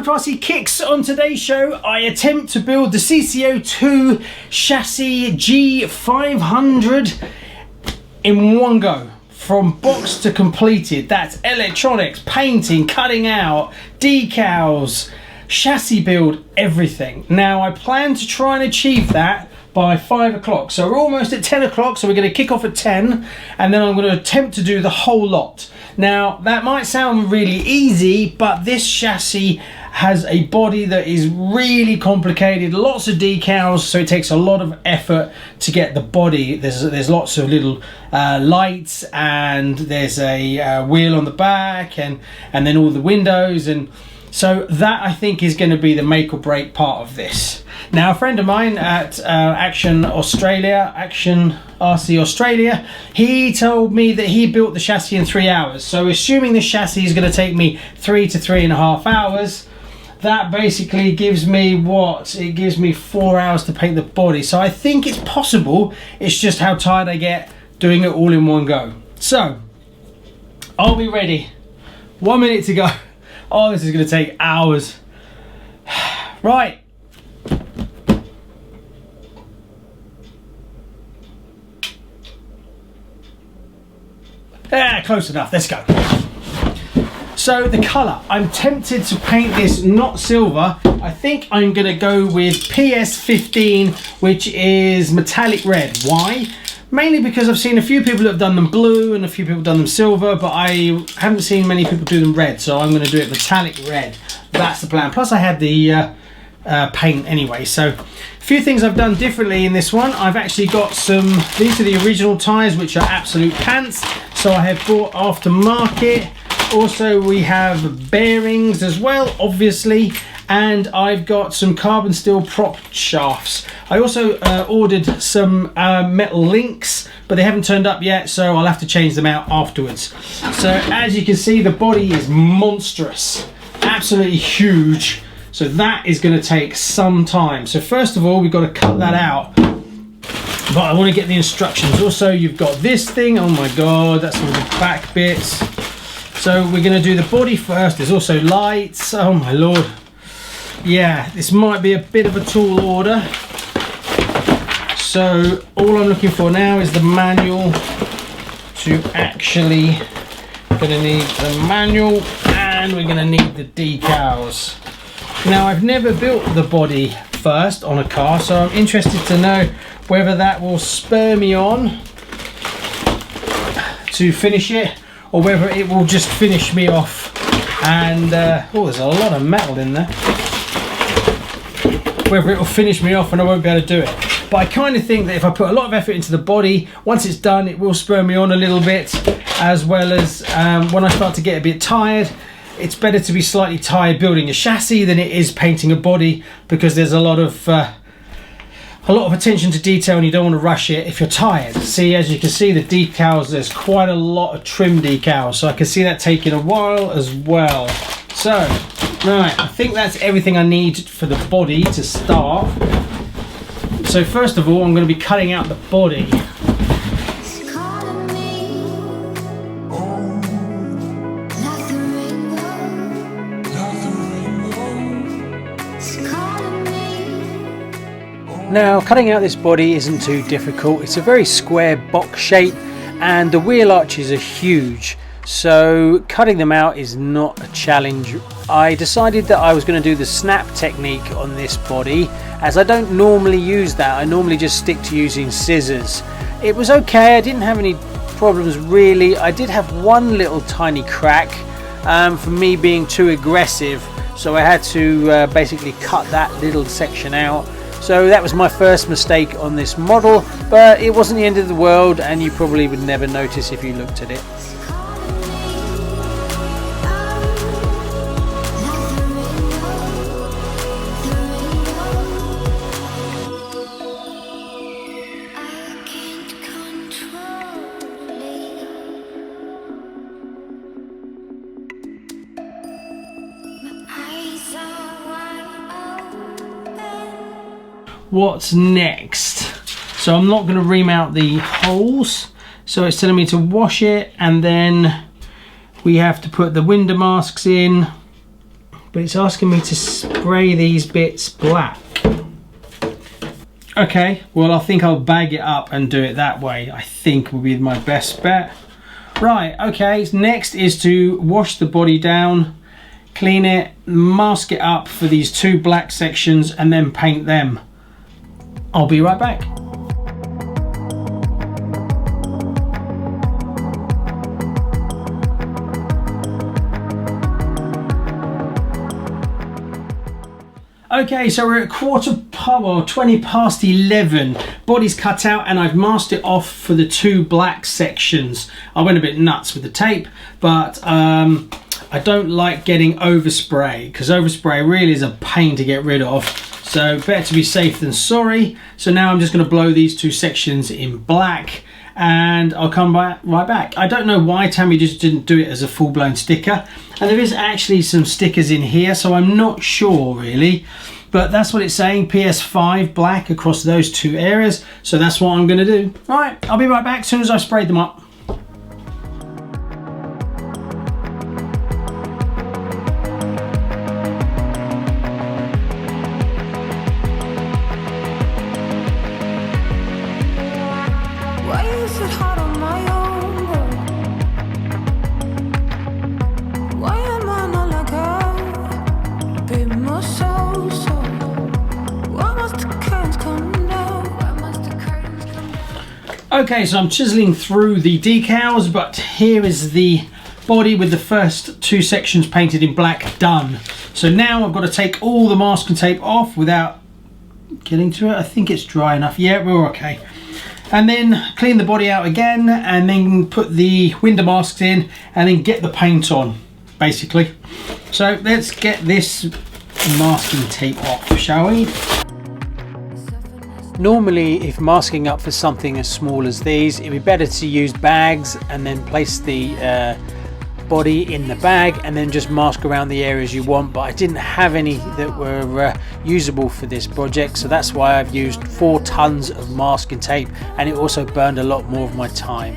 to RCKicks. On today's show, I attempt to build the CC-02 chassis G500 in one go, from box to completed. That's electronics, painting, cutting out, decals, chassis build, everything. Now, I plan to try and achieve that by 5 o'clock. So we're almost at 10 o'clock, so we're going to kick off at 10, and then I'm going to attempt to do the whole lot. Now, that might sound really easy, but this chassis has a body that is really complicated, lots of decals, so it takes a lot of effort to get the body. There's lots of little lights, and there's a wheel on the back, and then all the windows, and so that, I think, is going to be the make or break part of this. Now, a friend of mine at Action RC Australia, he told me that he built the chassis in 3 hours. So assuming the chassis is going to take me 3 to 3.5 hours, that basically gives me what? It gives me 4 hours to paint the body. So I think it's possible. It's just how tired I get doing it all in one go. So, are we ready? 1 minute to go. Oh, this is going to take hours. Right. Close enough. Let's go. So the colour, I'm tempted to paint this not silver. I think I'm going to go with PS15, which is metallic red. Why? Mainly because I've seen a few people that have done them blue and a few people have done them silver, but I haven't seen many people do them red, so I'm going to do it metallic red. That's the plan. Plus I had the paint anyway. So a few things I've done differently in this one. I've actually got some, these are the original tyres, which are absolute pants, so I have bought aftermarket. Also, we have bearings as well, obviously, and I've got some carbon steel prop shafts. I also ordered some metal links, but they haven't turned up yet, so I'll have to change them out afterwards. So as you can see, the body is monstrous, absolutely huge. So that is going to take some time. So first of all, we've got to cut that out. But I want to get the instructions. Also, you've got this thing. Oh my God, that's all the back bits. So we're going to do the body first. There's also lights. Oh my Lord. Yeah, this might be a bit of a tall order. So all I'm looking for now is the manual to actually, going to need the manual, and we're going to need the decals. Now, I've never built the body first on a car, so I'm interested to know whether that will spur me on to finish it, or whether it will just finish me off. And oh, there's a lot of metal in there. Whether it will finish me off and I won't be able to do it. But I kind of think that if I put a lot of effort into the body, once it's done, it will spur me on a little bit, as well as when I start to get a bit tired. It's better to be slightly tired building a chassis than it is painting a body, because there's a lot of attention to detail, and you don't want to rush it if you're tired. See, as you can see, the decals, there's quite a lot of trim decals, so I can see that taking a while as well. So, right, I think that's everything I need for the body to start. So first of all, I'm going to be cutting out the body. Now, cutting out this body isn't too difficult. It's a very square box shape, and the wheel arches are huge, so cutting them out is not a challenge. I decided that I was going to do the snap technique on this body, as I don't normally use that. I normally just stick to using scissors. It was okay, I didn't have any problems really. I did have one little tiny crack from me being too aggressive, so I had to basically cut that little section out. So that was my first mistake on this model, but it wasn't the end of the world, and you probably would never notice if you looked at it. What's next? So I'm not going to ream out the holes, so it's telling me to wash it, and then we have to put the window masks in, but it's asking me to spray these bits black. Okay, well I think I'll bag it up and do it that way. I think will be my best bet. Right, okay, next is to wash the body down, clean it, mask it up for these two black sections and then paint them. I'll be right back. Okay, so we're at 20 past 11. Body's cut out and I've masked it off for the two black sections. I went a bit nuts with the tape, but I don't like getting overspray because overspray really is a pain to get rid of. So better to be safe than sorry. So now I'm just going to blow these two sections in black and I'll come right back. I don't know why Tamiya just didn't do it as a full-blown sticker. And there is actually some stickers in here, so I'm not sure really. But that's what it's saying, PS5 black across those two areas. So that's what I'm going to do. All right, I'll be right back as soon as I've sprayed them up. Okay, so I'm chiseling through the decals, but here is the body with the first two sections painted in black done. So now I've got to take all the masking tape off without getting to it. I think it's dry enough. Yeah, we're okay. And then clean the body out again and then put the window masks in and then get the paint on, basically. So let's get this masking tape off, shall we? Normally, if masking up for something as small as these, it'd be better to use bags and then place the body in the bag and then just mask around the areas you want, but I didn't have any that were usable for this project, so that's why I've used 4 tons of masking tape, and it also burned a lot more of my time.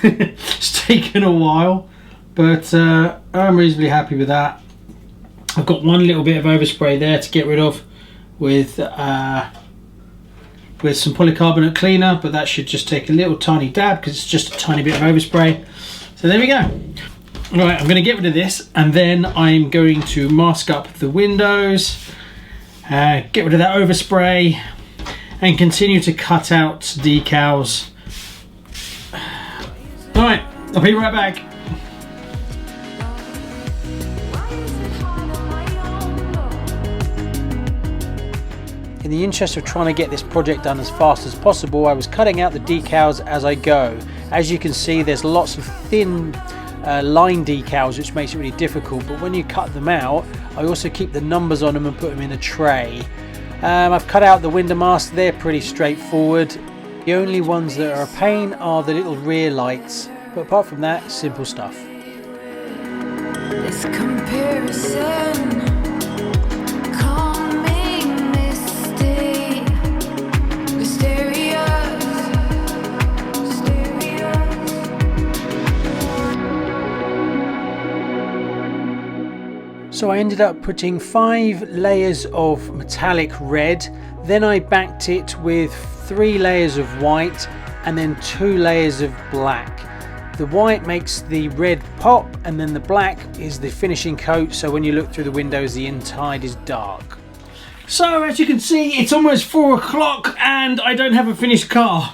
It's taken a while, but I'm reasonably happy with that. I've got one little bit of overspray there to get rid of with some polycarbonate cleaner, but that should just take a little tiny dab because it's just a tiny bit of overspray. So there we go. Right, I'm going to get rid of this and then I'm going to mask up the windows, get rid of that overspray and continue to cut out decals. Alright, I'll be right back. In the interest of trying to get this project done as fast as possible, I was cutting out the decals as I go. As you can see, there's lots of thin line decals, which makes it really difficult, but when you cut them out, I also keep the numbers on them and put them in a tray. I've cut out the window masks. They're pretty straightforward. The only ones that are a pain are the little rear lights, but apart from that, simple stuff. This comparison. So I ended up putting 5 layers of metallic red, then I backed it with 3 layers of white and then 2 layers of black. The white makes the red pop and then the black is the finishing coat, so when you look through the windows the inside is dark. So as you can see, it's almost 4 o'clock and I don't have a finished car.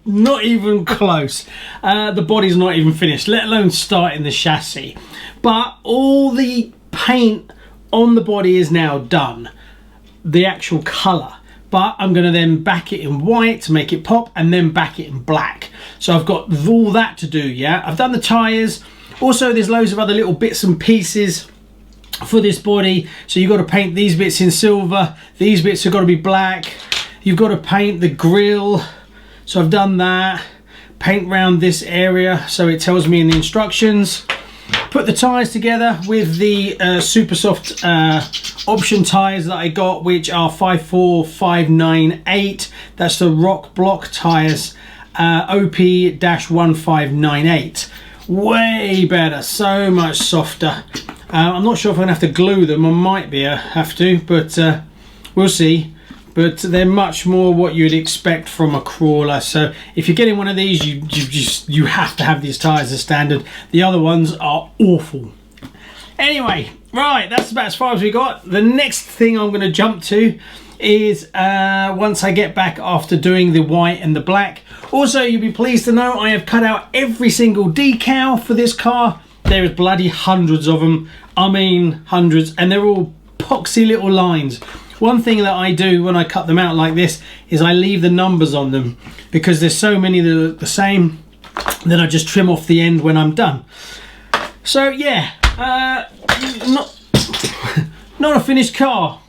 Not even close. The body's not even finished, let alone starting the chassis. But all the paint on the body is now done, the actual colour, but I'm going to then back it in white to make it pop and then back it in black. So I've got all that to do. Yeah, I've done the tyres. Also there's loads of other little bits and pieces for this body, so you've got to paint these bits in silver, these bits have got to be black, you've got to paint the grille, so I've done that. Paint around this area so it tells me in the instructions. Put the tyres together with the super soft option tyres that I got, which are 54598. That's the rock block tyres. OP-1598. Way better, so much softer. I'm not sure if I'm going to have to glue them. I might be have to, but we'll see. But they're much more what you'd expect from a crawler. So if you're getting one of these, you have to have these tyres as standard. The other ones are awful. Anyway, right, that's about as far as we got. The next thing I'm going to jump to is once I get back after doing the white and the black. Also, you'll be pleased to know I have cut out every single decal for this car. There is bloody hundreds of them. I mean hundreds, and they're all poxy little lines. One thing that I do when I cut them out like this is I leave the numbers on them, because there's so many that look the same. Then I just trim off the end when I'm done. So yeah, not a finished car.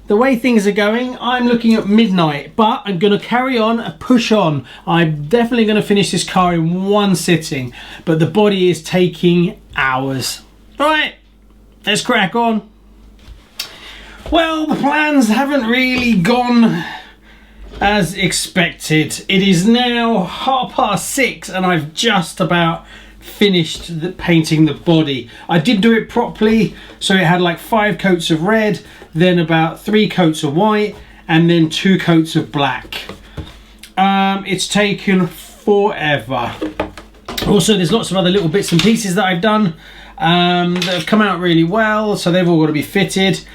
The way things are going, I'm looking at midnight, but I'm going to carry on and push on. I'm definitely going to finish this car in one sitting, but the body is taking hours. All right, let's crack on. Well, the plans haven't really gone as expected. It is now 6:30 and I've just about finished painting the body. I did do it properly, so it had like 5 coats of red, then about 3 coats of white, and then 2 coats of black. It's taken forever. Also, there's lots of other little bits and pieces that I've done that have come out really well, so they've all got to be fitted.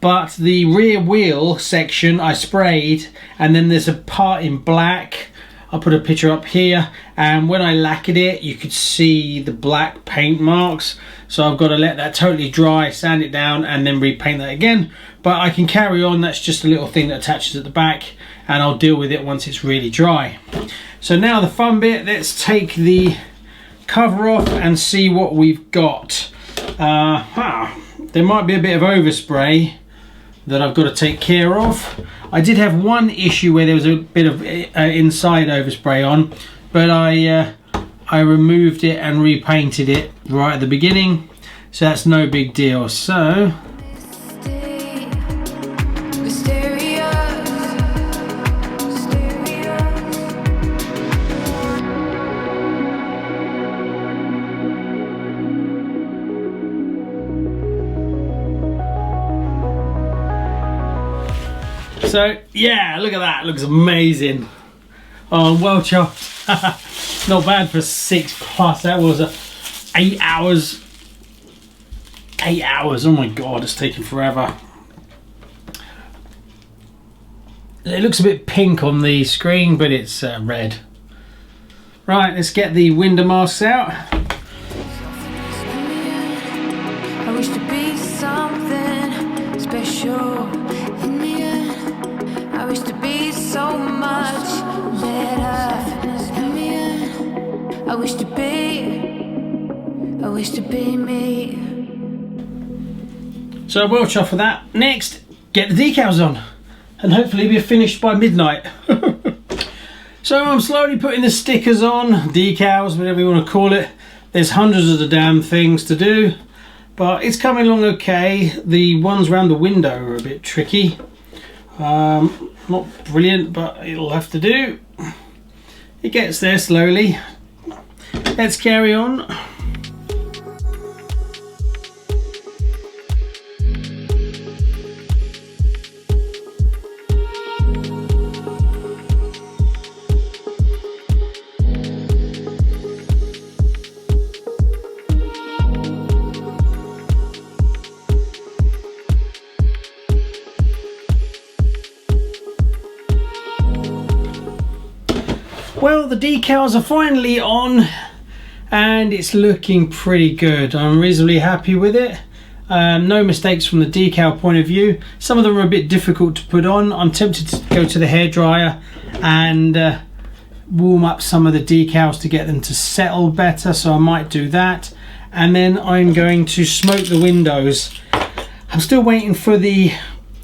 But the rear wheel section I sprayed, and then there's a part in black. I'll put a picture up here, and when I lacquered it you could see the black paint marks, so I've got to let that totally dry, sand it down, and then repaint that again. But I can carry on. That's just a little thing that attaches at the back, and I'll deal with it once it's really dry. So now the fun bit, let's take the cover off and see what we've got. There might be a bit of overspray that I've got to take care of. I did have one issue where there was a bit of inside overspray on, but I removed it and repainted it right at the beginning, so that's no big deal. So yeah, look at that, looks amazing. Oh, I'm well chuffed. Not bad for 6+. That was 8 hours. 8 hours, oh my god, it's taken forever. It looks a bit pink on the screen, but it's red. Right, let's get the window masks out. I wish to be something special in the end. I wish to be so much better in the end. I wish to be me. So I'm well chuffed with that. Next, get the decals on, and hopefully we're finished by midnight. So I'm slowly putting the stickers on, decals, whatever you want to call it. There's hundreds of the damn things to do, but it's coming along okay. The ones around the window are a bit tricky. Not brilliant, but it'll have to do. It gets there slowly. Let's carry on. Well, the decals are finally on and it's looking pretty good. I'm reasonably happy with it. No mistakes from the decal point of view. Some of them are a bit difficult to put on. I'm tempted to go to the hairdryer and warm up some of the decals to get them to settle better, so I might do that. And then I'm going to smoke the windows. I'm still waiting for the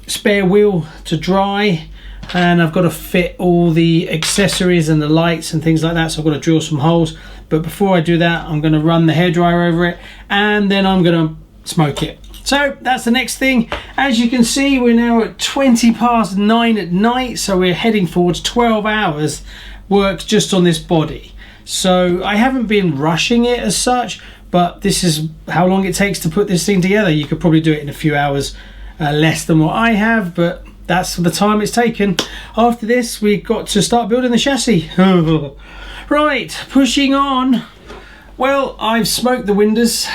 spare wheel to dry, and I've got to fit all the accessories and the lights and things like that, so I've got to drill some holes. But before I do that, I'm going to run the hairdryer over it, and then I'm going to smoke it. So that's the next thing. As you can see, we're now at 9:20 at night, so we're heading towards 12 hours works just on this body. So I haven't been rushing it as such, but this is how long it takes to put this thing together. You could probably do it in a few hours, less than what I have, but that's the time it's taken. After this, we've got to start building the chassis. Right, pushing on. Well, I've smoked the windows.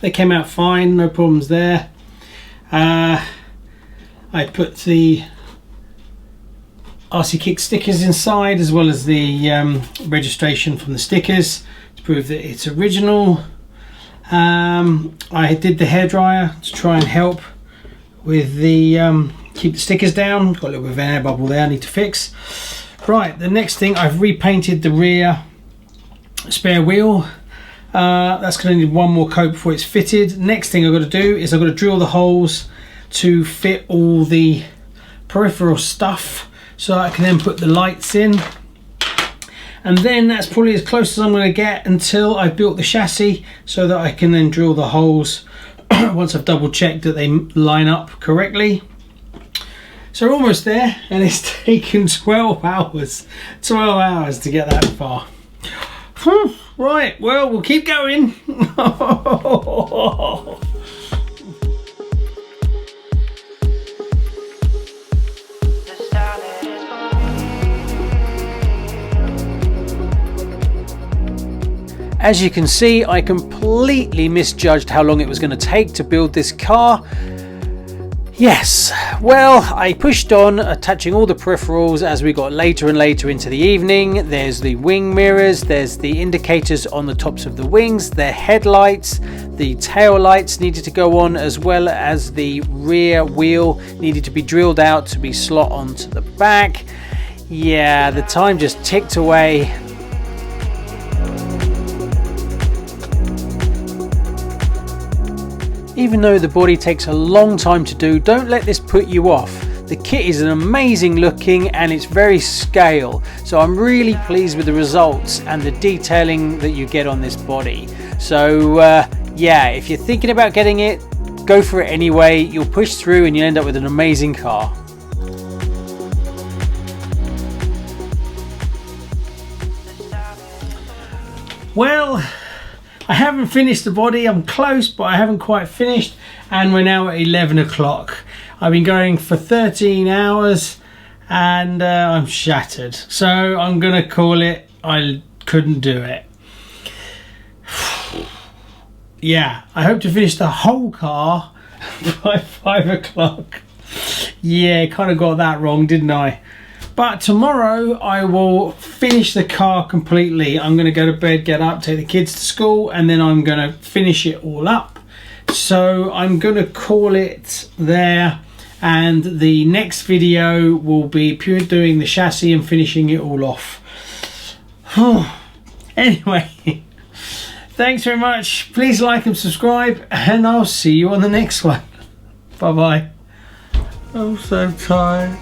They came out fine, no problems there. I put the RCKicks stickers inside, as well as the registration from the stickers to prove that it's original. I did the hairdryer to try and help with the keep the stickers down. Got a little bit of an air bubble there I need to fix. Right, the next thing, I've repainted the rear spare wheel. That's going to need one more coat before it's fitted. Next thing I've got to do is I've got to drill the holes to fit all the peripheral stuff, so I can then put the lights in. And then that's probably as close as I'm going to get until I've built the chassis, so that I can then drill the holes once I've double checked that they line up correctly. So we're almost there, and it's taken 12 hours. 12 hours to get that far. Right, well, we'll keep going. As you can see, I completely misjudged how long it was going to take to build this car. Yes, well, I pushed on, attaching all the peripherals as we got later and later into the evening. There's the wing mirrors, there's the indicators on the tops of the wings, the headlights, the tail lights needed to go on, as well as the rear wheel needed to be drilled out to be slot onto the back. Yeah, the time just ticked away. Even though the body takes a long time to do, don't let this put you off. The kit is an amazing looking and it's very scale, so I'm really pleased with the results and the detailing that you get on this body. So yeah, if you're thinking about getting it, go for it anyway. You'll push through and you'll end up with an amazing car. Well, I haven't finished the body. I'm close, but I haven't quite finished, and we're now at 11 o'clock. I've been going for 13 hours and I'm shattered, so I'm gonna call it. I couldn't do it. Yeah, I hope to finish the whole car by 5 o'clock. Yeah, kind of got that wrong, didn't I? But tomorrow I will finish the car completely. I'm going to go to bed, get up, take the kids to school, and then I'm going to finish it all up. So I'm going to call it there, and the next video will be pure doing the chassis and finishing it all off. Anyway, thanks very much. Please like and subscribe, and I'll see you on the next one. Bye bye. I'm so tired.